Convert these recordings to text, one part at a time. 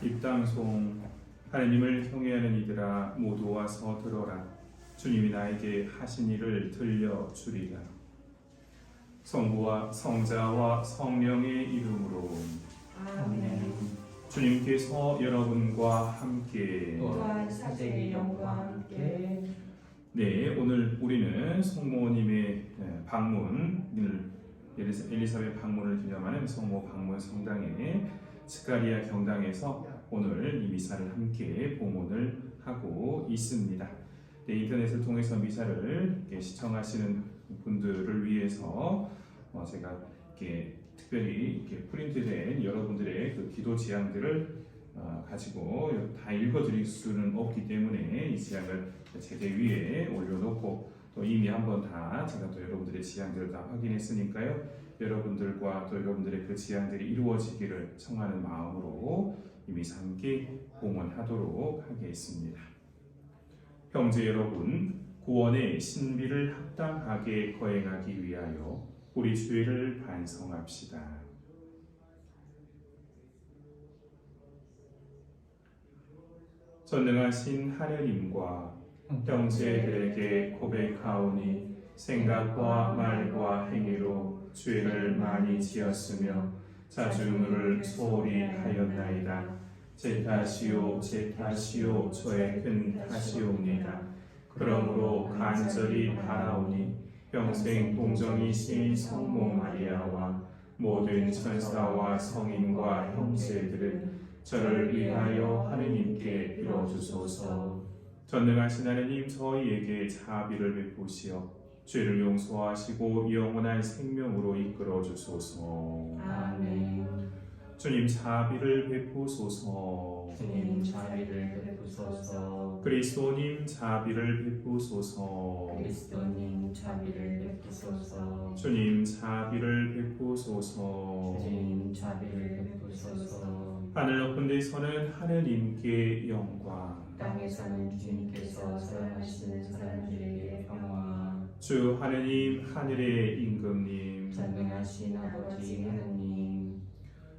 입당송. 하느님을 경외하는 이들아 모두 와서 들어라. 주님이 나에게 하신 일을 들려주리라. 성부와 성자와 성령의 이름으로 아멘. 주님께서 여러분과 함께 또한 사제의 영과 함께 네, 오늘 우리는 성모님의 방문을 엘리사벳 방문을 기념하는 성모 방문 성당의 스가리아 경당에서 오늘 이 미사를 함께 봉헌을 하고 있습니다. 네, 인터넷을 통해서 미사를 시청하시는 분들을 위해서 제가 특별히 프린트된 여러분들의 그 기도 지향들을 가지고 다 읽어드릴 수는 없기 때문에 이 지향을 제대 위에 올려놓고 또 이미 한번 다 제가 또 여러분들의 지향들을 다 확인했으니까요. 여러분들과 또 여러분들의 그 지향들이 이루어지기를 청하는 마음으로 이미 함께 봉헌하도록 하겠습니다. 형제 여러분, 구원의 신비를 합당하게 거행하기 위하여 우리 죄를 반성합시다. 전능하신 하느님과 형제들에게 고백하오니 생각과 말과 행위로 죄를 많이 지었으며 자주를 소홀히 하였나이다. 제 탓이요 제 탓이요 저의 큰 탓이옵니다. 그러므로 간절히 바라오니 평생 동정이신 성모 마리아와 모든 천사와 성인과 형제들은 저를 위하여 하느님께 빌어주소서. 전능하신 하느님, 저희에게 자비를 베푸시어 죄를 용서하시고 영원한 생명으로 이끌어 주소서. 아멘. 주님 자비를 베푸소서. 주님 자비를 베푸소서. 그리스도님 자비를 베푸소서. 그리스도님 자비를 베푸소서. 주님 자비를 베푸소서. 주님 자비를 베푸소서. 하늘 높은 데서는 하느님께 영광, 땅에서는 주님께서 사랑하시는 사람들에게 평화. 주 하느님 하늘의 임금님, 전능하신 아버지 하느님,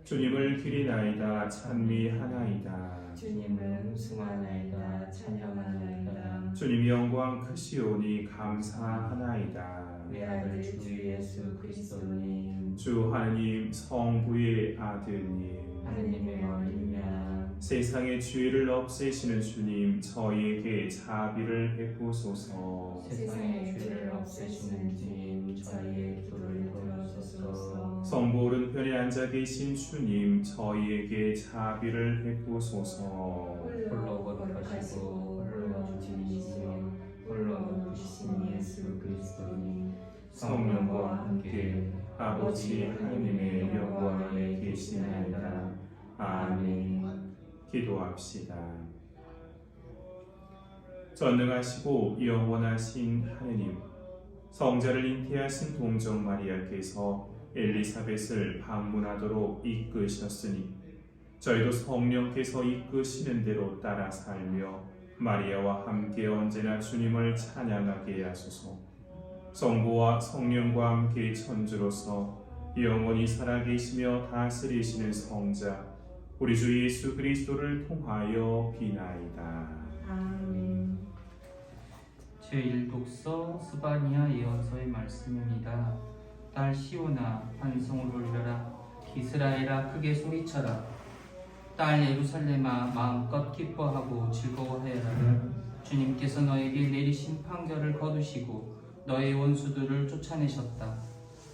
주님을 기리나이다 찬미하나이다. 주님을 숭하나이다 찬양하나이다. 주님 영광 크시오니 감사하나이다. 외아들 주 예수 그리스도님, 주 하느님 성부의 아들님, 하느님의 어린양, 세상의 죄를 없애시는 주님, 저희에게 자비를 베푸소서. 세상의 죄를 없애시는 주님, 저희의 기도를 들어주소서. 성부 오른편에 앉아 계신 주님, 저희에게 자비를 베푸소서. 홀로 거룩하시고 홀로 주님이시며 홀로 높으신 예수 그리스도님, 성령과 함께 아버지 하느님의 영광에 계시나이다. 아멘. 기도합시다. 전능하시고 영원하신 하느님, 성자를 잉태하신 동정 마리아께서 엘리사벳을 방문하도록 이끄셨으니 저희도 성령께서 이끄시는 대로 따라 살며 마리아와 함께 언제나 주님을 찬양하게 하소서. 성부와 성령과 함께 천주로서 영원히 살아계시며 다스리시는 성자 우리 주 예수 그리스도를 통하여 비나이다. 아멘. 제1독서 스바니아 예언서의 말씀입니다. 딸 시온아 환송을 올려라. 이스라엘아 크게 소리쳐라. 딸 예루살렘아 마음껏 기뻐하고 즐거워하여라. 주님께서 너에게 내리신 판결을 거두시고 너의 원수들을 쫓아내셨다.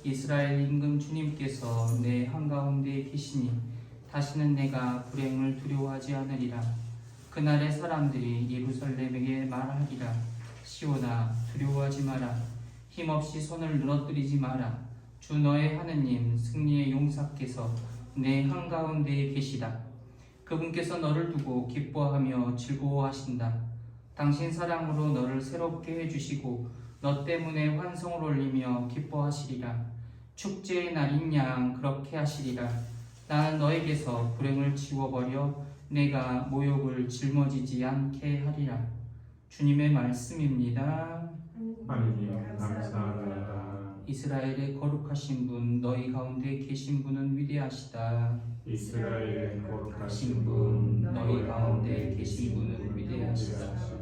이스라엘 임금 주님께서 내 한가운데에 계시니 다시는 내가 불행을 두려워하지 않으리라. 그날의 사람들이 예루살렘에게 말하리라. 시온아 두려워하지 마라. 힘없이 손을 늘어뜨리지 마라. 주 너의 하느님 승리의 용사께서 내 한가운데에 계시다. 그분께서 너를 두고 기뻐하며 즐거워하신다. 당신 사랑으로 너를 새롭게 해주시고 너 때문에 환성을 올리며 기뻐하시리라. 축제의 날인 양 그렇게 하시리라. 나는 너에게서 불행을 지워버려 내가 모욕을 짊어지지 않게 하리라. 주님의 말씀입니다. 하느님 감사합니다. 이스라엘의 거룩하신 분 너희 가운데 계신 분은 위대하시다. 이스라엘의 거룩하신 분 너희 가운데 계신 분은 위대하시다.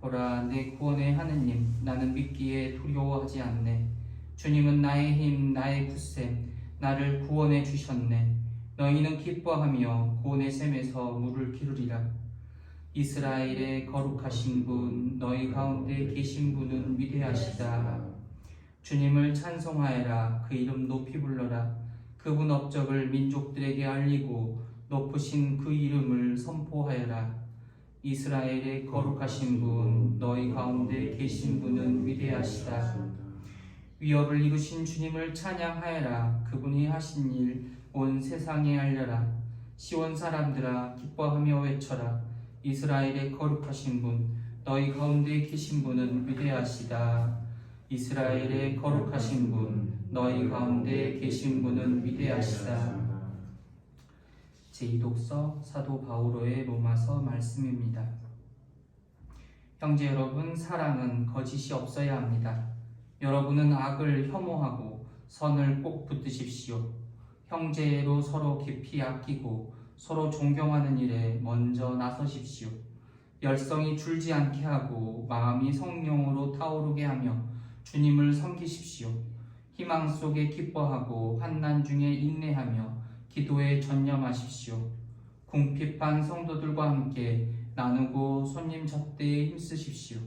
보라 내 구원의 하느님 나는 믿기에 두려워하지 않네. 주님은 나의 힘 나의 굳셈 나를 구원해 주셨네. 너희는 기뻐하며 구원의 샘에서 물을 기르리라. 이스라엘의 거룩하신 분 너희 가운데 계신 분은 위대하시다. 주님을 찬송하여라. 그 이름 높이 불러라. 그분 업적을 민족들에게 알리고 높으신 그 이름을 선포하여라. 이스라엘의 거룩하신 분 너희 가운데 계신 분은 위대하시다. 위협을 이루신 주님을 찬양하여라. 그분이 하신 일 온 세상에 알려라. 시온 사람들아 기뻐하며 외쳐라. 이스라엘의 거룩하신 분 너희 가운데 계신 분은 위대하시다. 이스라엘의 거룩하신 분 너희 가운데 계신 분은 위대하시다. 제2독서 사도 바오로의 로마서 말씀입니다. 형제 여러분, 사랑은 거짓이 없어야 합니다. 여러분은 악을 혐오하고 선을 꼭 붙드십시오. 형제로 서로 깊이 아끼고 서로 존경하는 일에 먼저 나서십시오. 열성이 줄지 않게 하고 마음이 성령으로 타오르게 하며 주님을 섬기십시오. 희망 속에 기뻐하고 환난 중에 인내하며 기도에 전념하십시오. 궁핍한 성도들과 함께 나누고 손님 접대에 힘쓰십시오.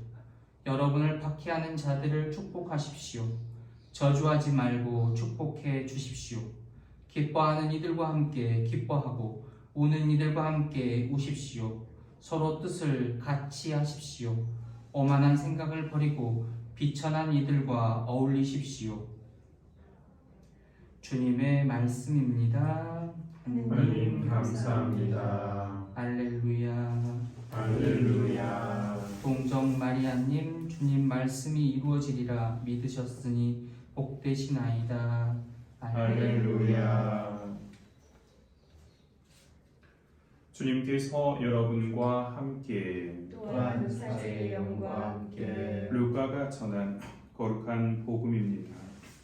여러분을 박해하는 자들을 축복하십시오. 저주하지 말고 축복해 주십시오. 기뻐하는 이들과 함께 기뻐하고 우는 이들과 함께 우십시오. 서로 뜻을 같이 하십시오. 오만한 생각을 버리고 비천한 이들과 어울리십시오. 주님의 말씀입니다. 하나님 감사합니다. 할렐루야. 할렐루야. 동정 마리아님, 주님 말씀이 이루어지리라 믿으셨으니 복되시나이다. 할렐루야. 주님께서 여러분과 함께 또한 사제의 영과 함께 루카가 전한 거룩한 복음입니다.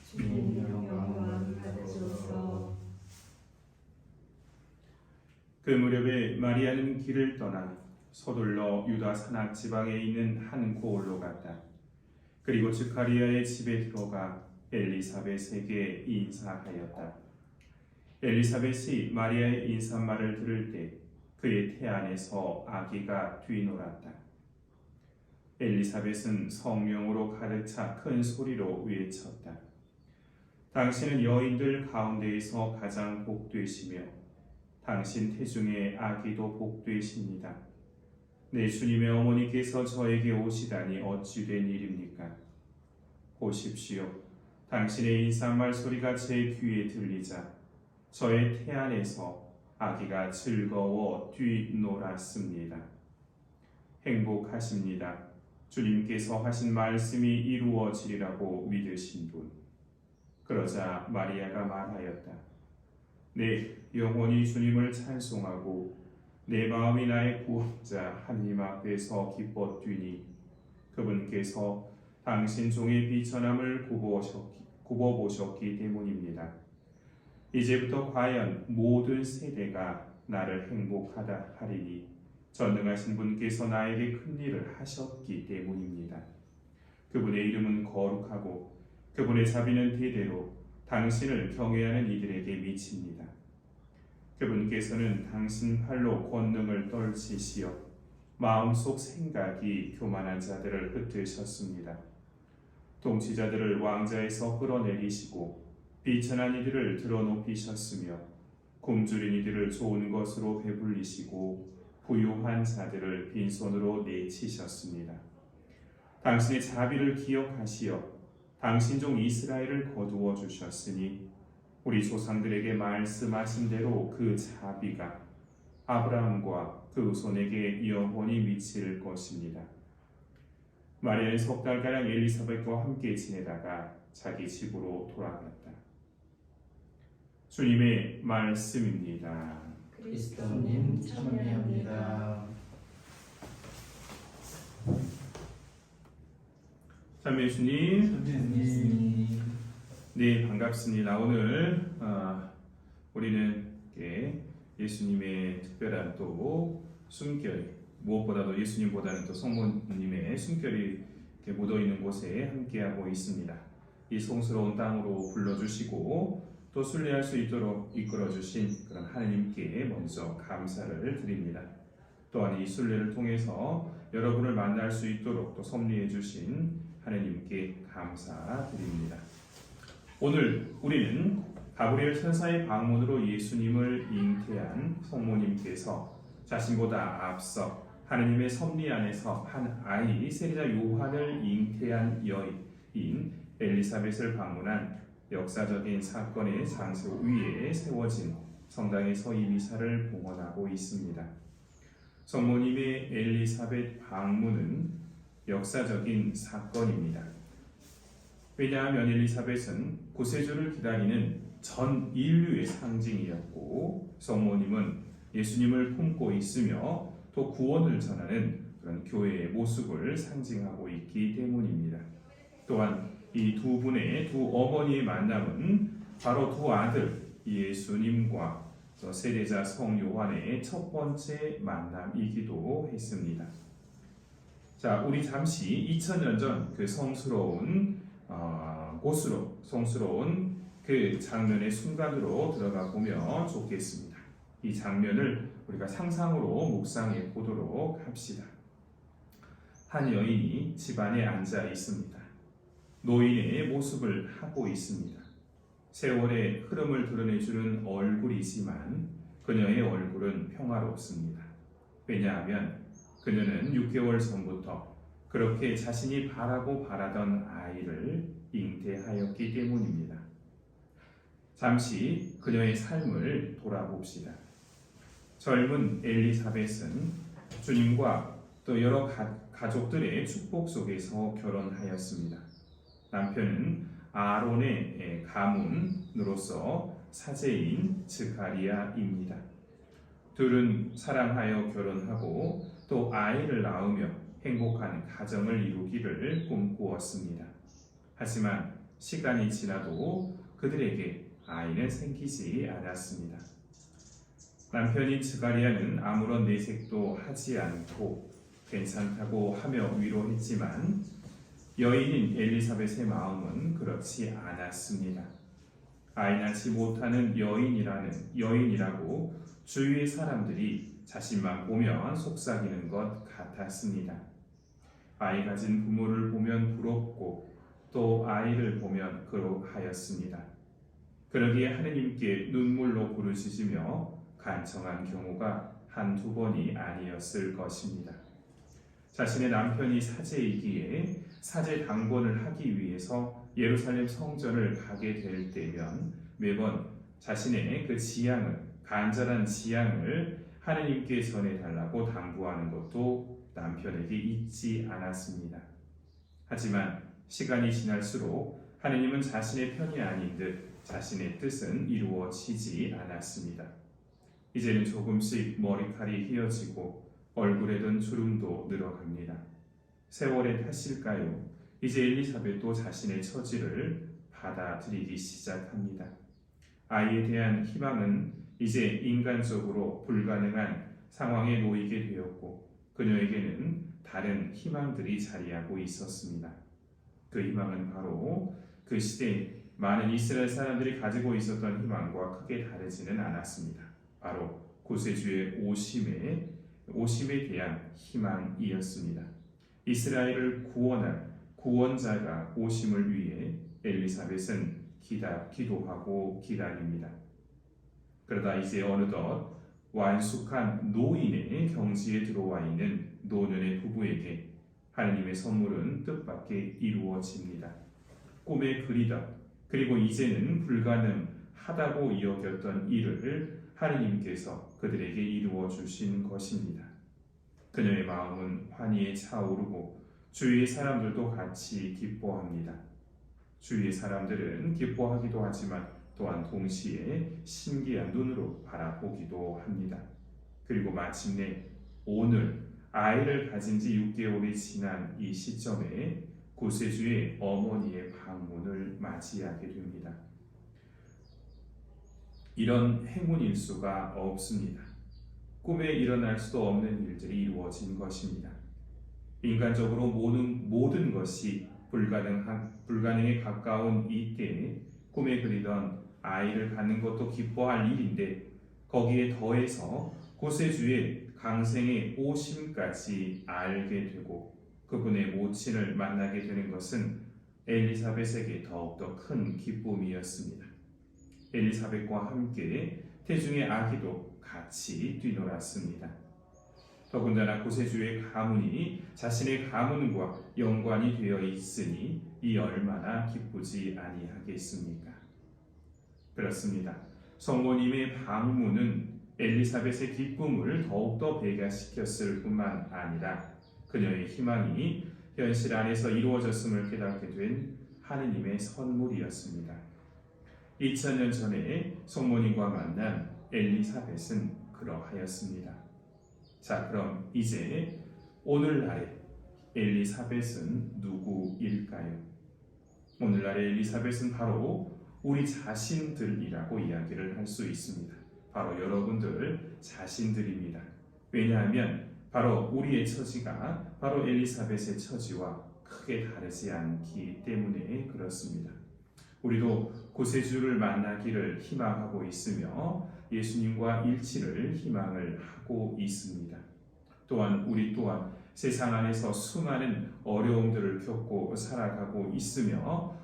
주님 영광 받으소서. 그 무렵에 마리아는 길을 떠나 서둘러 유다 산악 지방에 있는 한 고을로 갔다. 그리고 즈카리아의 집에 들어가 엘리사벳에게 인사하였다. 엘리사벳이 마리아의 인사말을 들을 때 그의 태 안에서 아기가 뛰놀았다. 엘리사벳은 성령으로 가득 차 큰 소리로 외쳤다. 당신은 여인들 가운데에서 가장 복되시며 당신 태중의 아기도 복되십니다. 내 주님의 어머니께서 저에게 오시다니 어찌 된 일입니까? 보십시오. 당신의 인사말 소리가 제 귀에 들리자 저의 태 안에서 아기가 즐거워 뛰놀았습니다. 행복하십니다. 주님께서 하신 말씀이 이루어지리라고 믿으신 분. 그러자 마리아가 말하였다. 내 영혼이 주님을 찬송하고 내 마음이 나의 구원자 하나님 앞에서 기뻐 뛰니 그분께서 당신 종의 비천함을 굽어보셨기 때문입니다. 이제부터 과연 모든 세대가 나를 행복하다 하리니 전능하신 분께서 나에게 큰 일을 하셨기 때문입니다. 그분의 이름은 거룩하고 그분의 자비는 대대로 당신을 경외하는 이들에게 미칩니다. 그분께서는 당신 팔로 권능을 떨치시어 마음속 생각이 교만한 자들을 흩으셨습니다. 통치자들을 왕자에서 끌어내리시고 비천한 이들을 드러높이셨으며 굶주린 이들을 좋은 것으로 배불리시고 부유한 자들을 빈손으로 내치셨습니다. 당신의 자비를 기억하시어 당신 종 이스라엘을 거두어 주셨으니 우리 조상들에게 말씀하신 대로 그 자비가 아브라함과 그 후손에게 영원히 미칠 것입니다. 마리아는 석 달가량 엘리사벳과 함께 지내다가 자기 집으로 돌아갔다. 주님의 말씀입니다. 그리스도님 참여합니다. 참여 주님. 예수님 네, 반갑습니다. 오늘 우리는 예수님의 특별한 또 숨결이, 무엇보다도 예수님보다는 또 성모님의 숨결이 묻어 있는 곳에 함께하고 있습니다. 이 성스러운 땅으로 불러주시고 또 순례할 수 있도록 이끌어주신 그런 하느님께 먼저 감사를 드립니다. 또한 이 순례를 통해서 여러분을 만날 수 있도록 또 섭리해 주신 하느님께 감사드립니다. 오늘 우리는 가브리엘 천사의 방문으로 예수님을 잉태한 성모님께서 자신보다 앞서 하느님의 섭리 안에서 한 아이 세리자 요한을 잉태한 여인 엘리사벳을 방문한 역사적인 사건의 장소 위에 세워진 성당에서 이 미사를 봉헌하고 있습니다. 성모님의 엘리사벳 방문은 역사적인 사건입니다. 왜냐하면 엘리사벳은 구세주를 기다리는 전 인류의 상징이었고 성모님은 예수님을 품고 있으며 또 구원을 전하는 그런 교회의 모습을 상징하고 있기 때문입니다. 또한 이 두 분의 두 어머니의 만남은 바로 두 아들 예수님과 세례자 성 요한의 첫 번째 만남이기도 했습니다. 자, 우리 잠시 2000년 전 그 성스러운 곳으로, 성스러운 그 장면의 순간으로 들어가 보면 좋겠습니다. 이 장면을 우리가 상상으로 묵상해 보도록 합시다. 한 여인이 집안에 앉아 있습니다. 노인의 모습을 하고 있습니다. 세월의 흐름을 드러내주는 얼굴이지만 그녀의 얼굴은 평화롭습니다. 왜냐하면 그녀는 6개월 전부터 그렇게 자신이 바라던 아이를 잉태하였기 때문입니다. 잠시 그녀의 삶을 돌아봅시다. 젊은 엘리사벳은 주님과 또 여러 가족들의 축복 속에서 결혼하였습니다. 남편은 아론의 가문으로서 사제인 스가랴입니다. 둘은 사랑하여 결혼하고 또 아이를 낳으며 행복한 가정을 이루기를 꿈꾸었습니다. 하지만 시간이 지나도 그들에게 아이는 생기지 않았습니다. 남편인 스가랴는 아무런 내색도 하지 않고 괜찮다고 하며 위로했지만 여인인 엘리사벳의 마음은 그렇지 않았습니다. 아이 낳지 못하는 여인이라고 주위의 사람들이 자신만 보면 속삭이는 것 같았습니다. 아이 가진 부모를 보면 부럽고 또 아이를 보면 그러하였습니다. 그러기에 하느님께 눈물로 부르짖으며 간청한 경우가 한두 번이 아니었을 것입니다. 자신의 남편이 사제이기에 사제 당번을 하기 위해서 예루살렘 성전을 가게 될 때면 매번 자신의 그 간절한 지향을 하느님께 전해달라고 당부하는 것도 남편에게 잊지 않았습니다. 하지만 시간이 지날수록 하느님은 자신의 편이 아닌 듯 자신의 뜻은 이루어지지 않았습니다. 이제는 조금씩 머리칼이 휘어지고 얼굴에 든 주름도 늘어갑니다. 세월의 탓일까요? 이제 엘리사벳도 자신의 처지를 받아들이기 시작합니다. 아이에 대한 희망은 이제 인간적으로 불가능한 상황에 놓이게 되었고 그녀에게는 다른 희망들이 자리하고 있었습니다. 그 희망은 바로 그 시대에 많은 이스라엘 사람들이 가지고 있었던 희망과 크게 다르지는 않았습니다. 바로 구세주의 오심에 대한 희망이었습니다. 이스라엘을 구원할 구원자가 오심을 위해 엘리사벳은 기도하고 기다립니다. 그러다 이제 어느덧 완숙한 노인의 경지에 들어와 있는 노년의 부부에게 하느님의 선물은 뜻밖의 이루어집니다. 꿈에 그리던 그리고 이제는 불가능하다고 여겼던 일을 하느님께서 그들에게 이루어 주신 것입니다. 그녀의 마음은 환희에 차오르고 주위의 사람들도 같이 기뻐합니다. 주위의 사람들은 기뻐하기도 하지만 또한 동시에 신기한 눈으로 바라보기도 합니다. 그리고 마침내 오늘 아이를 가진 지 6개월이 지난 이 시점에 구세주의 어머니의 방문을 맞이하게 됩니다. 이런 행운일 수가 없습니다. 꿈에 일어날 수도 없는 일들이 이루어진 것입니다. 인간적으로 모든 것이 불가능에 가까운 이때에 꿈에 그리던 아이를 갖는 것도 기뻐할 일인데 거기에 더해서 구세주의 강생의 오심까지 알게 되고 그분의 모친을 만나게 되는 것은 엘리사벳에게 더욱더 큰 기쁨이었습니다. 엘리사벳과 함께 태중의 아기도 같이 뛰놀았습니다. 더군다나 구세주의 가문이 자신의 가문과 연관이 되어 있으니 이 얼마나 기쁘지 아니하겠습니까? 그렇습니다. 성모님의 방문은 엘리사벳의 기쁨을 더욱더 배가시켰을 뿐만 아니라 그녀의 희망이 현실 안에서 이루어졌음을 깨닫게 된 하느님의 선물이었습니다. 2000년 전에 성모님과 만난 엘리사벳은 그러하였습니다. 자, 그럼 이제 오늘날의 엘리사벳은 누구일까요? 오늘날의 엘리사벳은 바로 우리 자신들이라고 이야기를 할 수 있습니다. 바로 여러분들 자신들입니다. 왜냐하면 바로 우리의 처지가 바로 엘리사벳의 처지와 크게 다르지 않기 때문에 그렇습니다. 우리도 구세주를 만나기를 희망하고 있으며 예수님과 일치를 희망을 하고 있습니다. 또한 우리 또한 세상 안에서 수많은 어려움들을 겪고 살아가고 있으며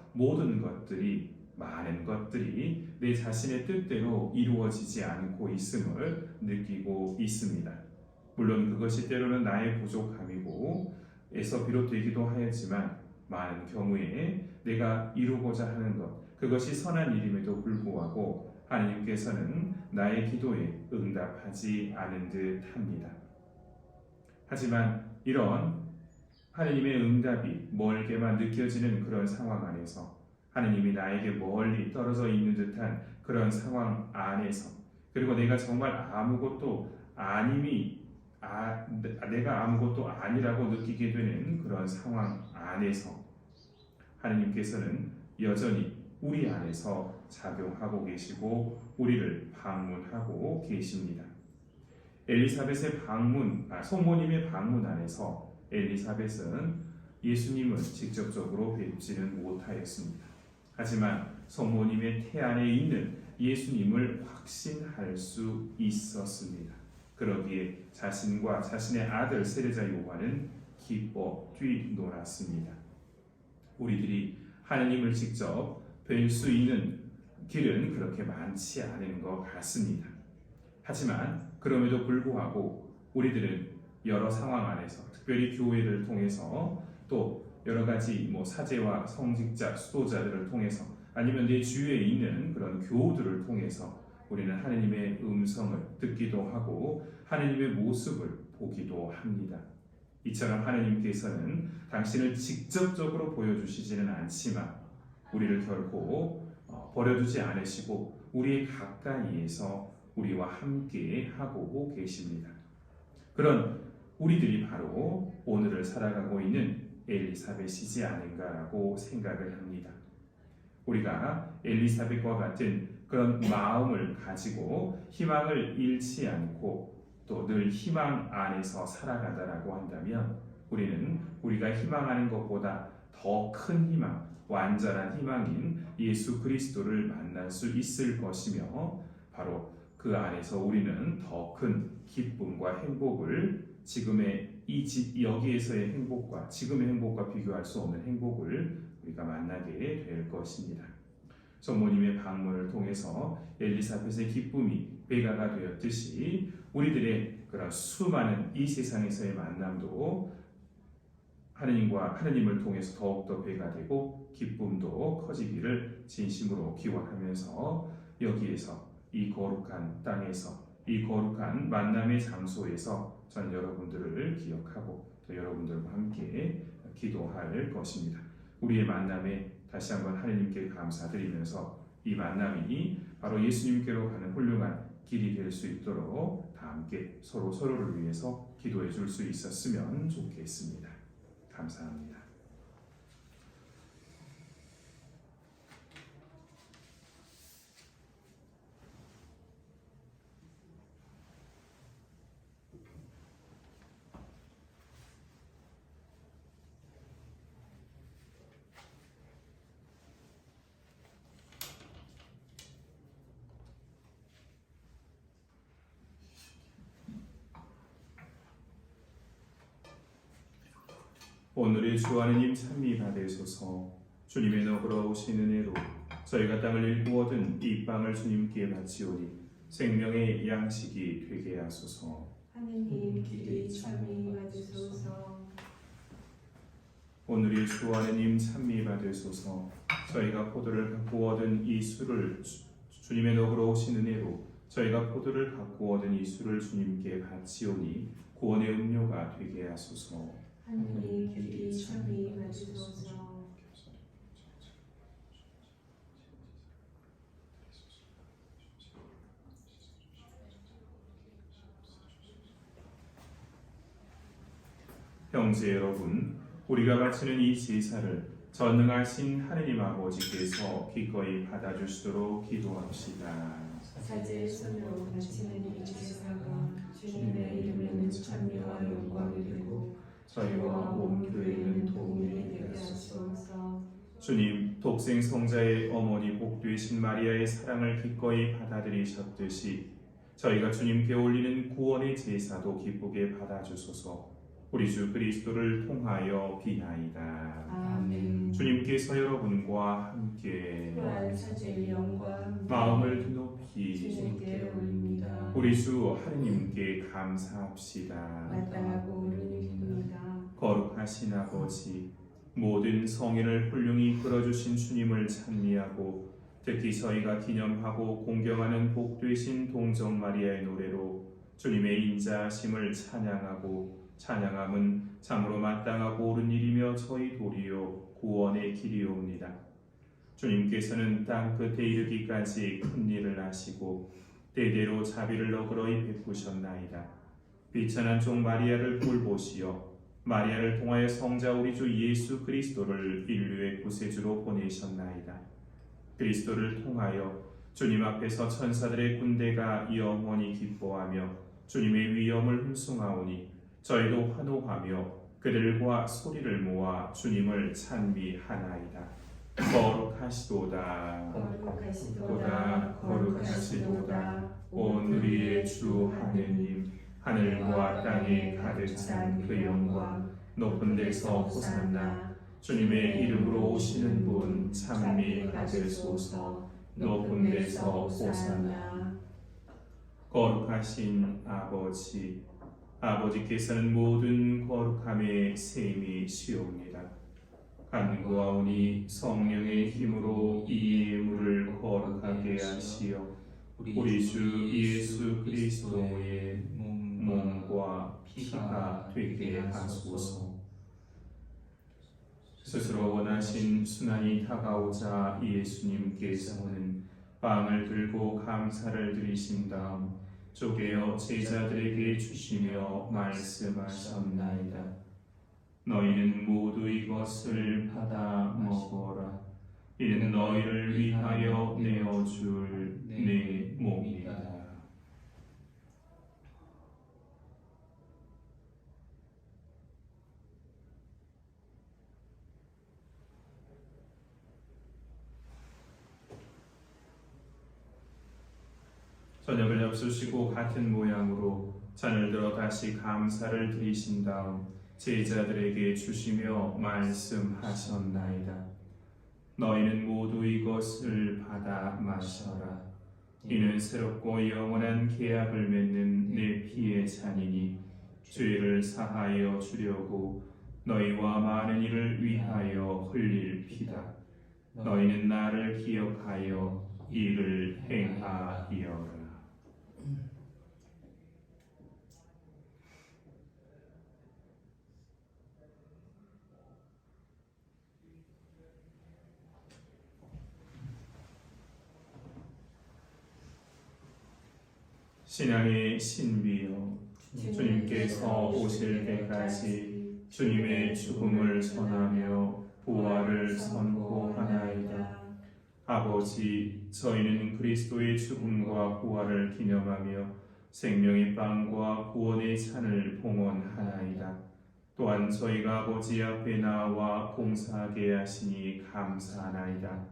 많은 것들이 내 자신의 뜻대로 이루어지지 않고 있음을 느끼고 있습니다. 물론 그것이 때로는 나의 부족함이고 에서 비롯되기도 하였지만 많은 경우에 내가 이루고자 하는 것 그것이 선한 일임에도 불구하고 하나님께서는 나의 기도에 응답하지 않은 듯 합니다. 하지만 이런 하나님의 응답이 멀게만 느껴지는 그런 상황 안에서 하나님이 나에게 멀리 떨어져 있는 듯한 그런 상황 안에서 그리고 내가 정말 내가 아무것도 아니라고 느끼게 되는 그런 상황 안에서 하나님께서는 여전히 우리 안에서 작용하고 계시고 우리를 방문하고 계십니다. 엘리사벳의 성모님의 방문 안에서 엘리사벳은 예수님을 직접적으로 뵙지는 못하였습니다. 하지만 성모님의 태안에 있는 예수님을 확신할 수 있었습니다. 그러기에 자신과 자신의 아들 세례자 요한은 기뻐 뛰놀았습니다. 우리들이 하나님을 직접 뵐 수 있는 길은 그렇게 많지 않은 것 같습니다. 하지만 그럼에도 불구하고 우리들은 여러 상황 안에서 특별히 교회를 통해서 또 여러 가지 사제와 성직자, 수도자들을 통해서 아니면 내 주위에 있는 그런 교우들을 통해서 우리는 하나님의 음성을 듣기도 하고 하나님의 모습을 보기도 합니다. 이처럼 하나님께서는 당신을 직접적으로 보여주시지는 않지만 우리를 결코 버려두지 않으시고 우리의 가까이에서 우리와 함께 하고 계십니다. 그런 우리들이 바로 오늘을 살아가고 있는 엘리사벳이지 않은가라고 생각을 합니다. 우리가 엘리사벳과 같은 그런 마음을 가지고 희망을 잃지 않고 또 늘 희망 안에서 살아간다라고 한다면 우리는 우리가 희망하는 것보다 더 큰 희망, 완전한 희망인 예수 그리스도를 만날 수 있을 것이며 바로 그 안에서 우리는 더 큰 기쁨과 행복을 여기에서의 행복과 지금의 행복과 비교할 수 없는 행복을 우리가 만나게 될 것입니다. 성모님의 방문을 통해서 엘리사벳의 기쁨이 배가가 되었듯이 우리들의 그런 수많은 이 세상에서의 만남도 하나님을 통해서 더욱더 배가 되고 기쁨도 커지기를 진심으로 기원하면서 여기에서 이 거룩한 땅에서 이 거룩한 만남의 장소에서 전 여러분들을 기억하고 또 여러분들과 함께 기도할 것입니다. 우리의 만남에 다시 한번 하나님께 감사드리면서 이 만남이 바로 예수님께로 가는 훌륭한 길이 될 수 있도록 다 함께 서로를 위해서 기도해 줄 수 있었으면 좋겠습니다. 감사합니다. 오늘의 주 하느님 찬미 받으소서. 주님의 너그러우신 은혜로 저희가 땅을 일구 얻은 이 빵을 주님께 바치오니 생명의 양식이 되게 하소서. 하느님 길이 참이 받으소서. 오늘의 주 하느님 찬미 받으소서. 저희가 포도를 갖고 얻은 이 술을 주님의 너그러우신 은혜로 저희가 포도를 갖고 얻은 이 술을 주님께 바치오니 구원의 음료가 되게 하소서. 하느님 길이 참이 받으소서. 형제 여러분, 우리가 바치는 이 제사를 전능하신 하느님 아버지께서 기꺼이 받아주시도록 기도합시다. 사제의 손으로 바치는 이 제사가 주님의 이름에는 찬미와 영광이 되고 저희와 온 교회에는 도움이 되게 하소서. 주님, 독생 성자의 어머니 복되신 마리아의 사랑을 기꺼이 받아들이셨듯이 저희가 주님께 올리는 구원의 제사도 기쁘게 받아주소서. 우리 주 그리스도를 통하여 비나이다. 아멘. 주님께서 여러분과 함께 또한 사제의 영과 함께 마음을 드높이 주님께 올립니다. 우리 주 하느님께 감사합시다. 마땅하고 옳으니입니다. 거룩하신 아버지, 모든 성인을 훌륭히 끌어주신 주님을 찬미하고 특히 저희가 기념하고 공경하는 복되신 동정 마리아의 노래로 주님의 인자하심을 찬양하고 찬양함은 참으로 마땅하고 옳은 일이며 저희 도리요 구원의 길이옵니다. 주님께서는 땅 끝에 이르기까지 큰 일을 하시고 대대로 자비를 너그러이 베푸셨나이다. 비천한 종 마리아를 돌보시어 마리아를 통하여 성자 우리 주 예수 그리스도를 인류의 구세주로 보내셨나이다. 그리스도를 통하여 주님 앞에서 천사들의 군대가 영원히 기뻐하며 주님의 위엄을 흠숭하오니 저희도 환호하며 그들과 소리를 모아 주님을 찬미하나이다. 거룩하시도다. 거룩하시도다. 거룩하시도다. 온 우리의 주 하느님, 하늘과 땅에 가득 찬 그 영광, 높은 데서 호산나. 주님의 이름으로 오시는 분 찬미하소서. 높은 데서 호산나. 거룩하신 아버지, 아버지께서는 모든 거룩함의 셈이시옵니다. 간구하오니 성령의 힘으로 이 예물을 거룩하게 하시어 우리 주 예수 그리스도의 몸과 피가 되게 하소서. 스스로 원하신 순환이 다가오자 예수님께서는 빵을 들고 감사를 드리신 다음 쪼개어 제자들에게 주시며 말씀하셨나이다. 너희는 모두 이것을 받아 먹어라. 이는 너희를 위하여 내어줄 내 몸이다. 저녁을 잡수시고 같은 모양으로 잔을 들어 다시 감사를 드리신 다음 제자들에게 주시며 말씀하셨나이다. 너희는 모두 이것을 받아 마셔라. 이는 새롭고 영원한 계약을 맺는 내 피의 잔이니 죄를 사하여 주려고 너희와 많은 이를 위하여 흘릴 피다. 너희는 나를 기억하여 이를 행하여라. 신앙의 신비여, 주님께서 오실 때까지 주님의 죽음을 전하며 부활을 선포하나이다. 아버지, 저희는 그리스도의 죽음과 부활을 기념하며 생명의 빵과 구원의 잔을 봉헌하나이다. 또한 저희가 아버지 앞에 나와 봉사하게 하시니 감사하나이다.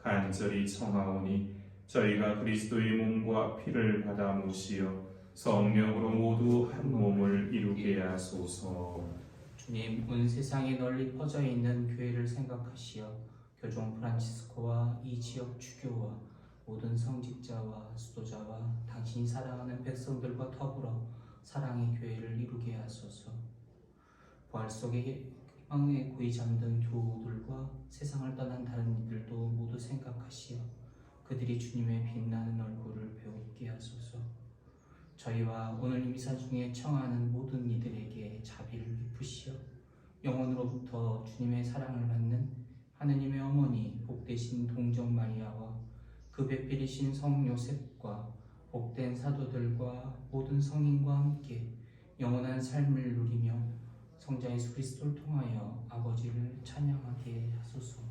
간절히 청하오니 저희가 그리스도의 몸과 피를 받아 모시어 성령으로 모두 한 몸을 이루게 하소서. 주님, 온 세상에 널리 퍼져 있는 교회를 생각하시어 교종 프란치스코와 이 지역 주교와 모든 성직자와 수도자와 당신이 사랑하는 백성들과 더불어 사랑의 교회를 이루게 하소서. 부활 속에 희망에 고이 잠든 교우들과 세상을 떠난 다른 이들도 모두 생각하시어 그들이 주님의 빛나는 얼굴을 배우게 하소서. 저희와 오늘 이 미사 중에 청하는 모든 이들에게 자비를 베푸시어 영원으로부터 주님의 사랑을 받는 하느님의 어머니 복되신 동정 마리아와 그 배필이신 성 요셉과 복된 사도들과 모든 성인과 함께 영원한 삶을 누리며 성자 예수 그리스도를 통하여 아버지를 찬양하게 하소서.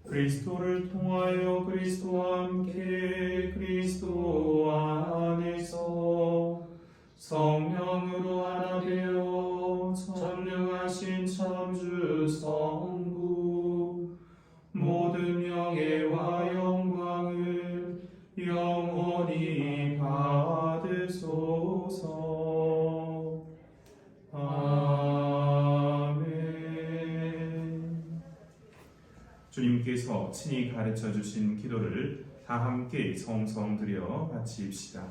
그리스도를 통하여 그리스도와 함께 그리스도 안에서 성령으로 하나 되어 전능하신 천주 성부 모든 명예와 영광을 영원히 받으소서. 아멘. 주님께서 친히 가르쳐 주신 기도를 다 함께 성성드려 바치입시다.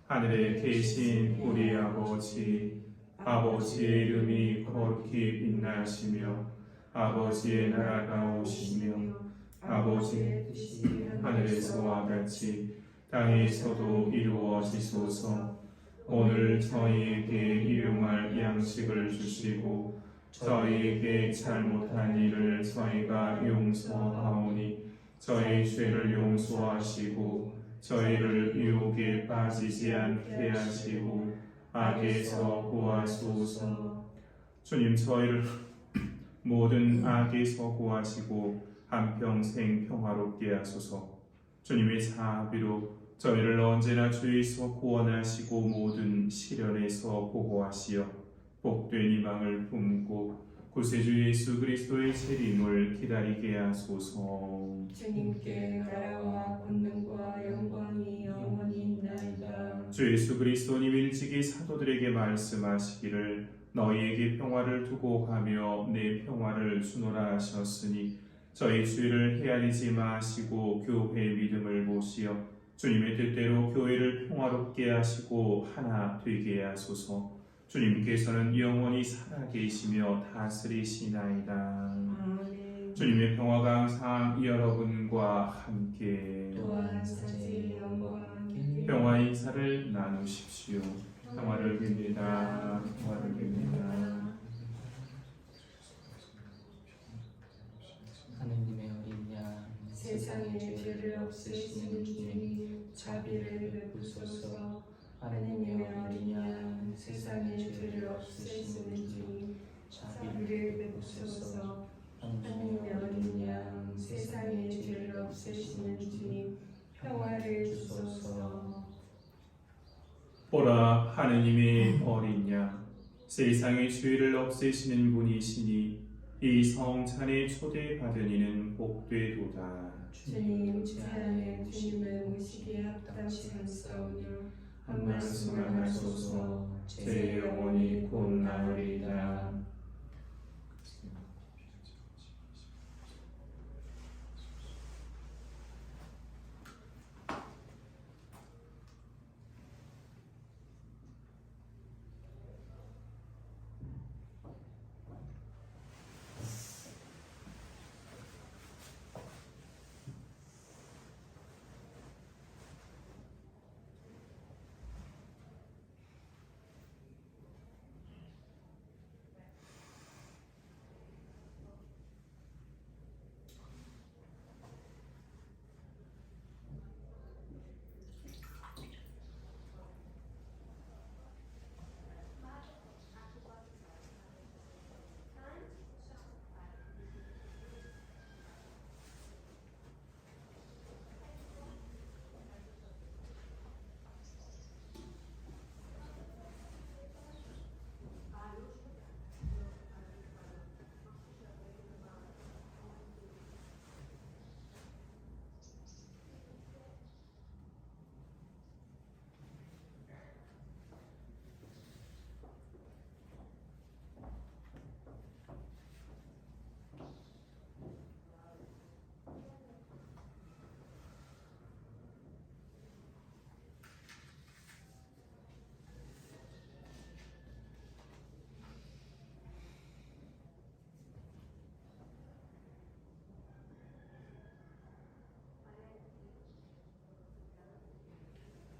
하늘에 계신 우리 아버지, 아버지의 이름이 거룩히 빛나시며 아버지의 나라가 오시며 아버지의 뜻이 하늘에서와 같이 땅에서도 이루어지소서. 오늘 저희에게 일용할 양식을 주시고 저희에게 잘못한 일을 저희가 용서하오니 저희 죄를 용서하시고 저희를 유혹에 빠지지 않게 하시고 악에서 구하소서. 주님, 저희를 모든 악에서 구하시고 한평생 평화롭게 하소서. 주님의 자비로 저희를 언제나 죄에서 구원하시고 모든 시련에서 보호하시어 복된 희망을 품고 구세주 예수 그리스도의 재림을 기다리게 하소서. 주님께 나라와 권능과 영광이 영원히 있나이다. 주 예수 그리스도님 일찍이 사도들에게 말씀하시기를 너희에게 평화를 두고 가며 내 평화를 주노라 하셨으니 저희 주의를 헤아리지 마시고 교회의 믿음을 보시어 주님의 뜻대로 교회를 평화롭게 하시고 하나 되게 하소서. 주님께서는 영원히 살아계시며 다스리시나이다. 아멘. 주님의 평화가 항상 여러분과 함께 또한 사제의 영광과 함께 평화 인사를 나누십시오. 평화를 빕니다. 평화를 빕니다. 하느님의 어린 양 세상의 죄를 없애시는 주님 자비를 베푸소서. 하느님의 어린 양 세상의 죄를 없애시는 주님 자비를 베푸소서. 하느님의 어린 양 세상의 죄를 없애시는 주님 평화를 주소서. 보라, 하느님의 어린 양 세상의 죄를 없애시는 분이시니 이 성찬에 초대받은 이는 복되도다. 주님 제 안에 주님을 모시기에 합당치 않사오니 한 말씀만 하소서. 제 영혼이 곧 나으리이다.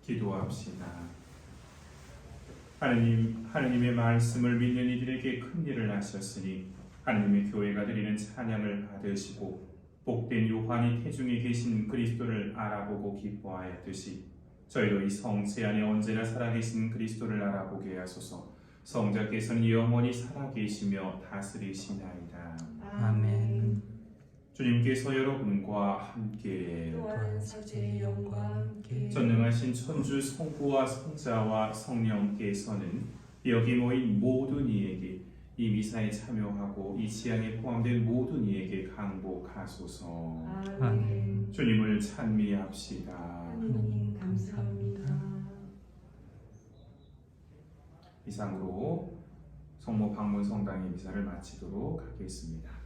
기도합시다. 하느님의 말씀을 믿는 이들에게 큰 일을 하셨으니 하느님의 교회가 드리는 찬양을 받으시고 복된 요한이 태중에 계신 그리스도를 알아보고 기뻐하였듯이 저희도 이 성체 안에 언제나 살아계신 그리스도를 알아보게 하소서. 성자께서는 영원히 살아계시며 다스리시나이다. 아멘. 주님께서 여러분과 함께 또한 사제의 영과 함께 전능하신 천주 성부와 성자와 성령께서는 여기 모인 모든 이에게 이 미사에 참여하고 이 지향에 포함된 모든 이에게 강복하소서. 아멘. 주님을 찬미합시다. 하느님 감사합니다. 이상으로 성모 방문 성당의 미사를 마치도록 하겠습니다.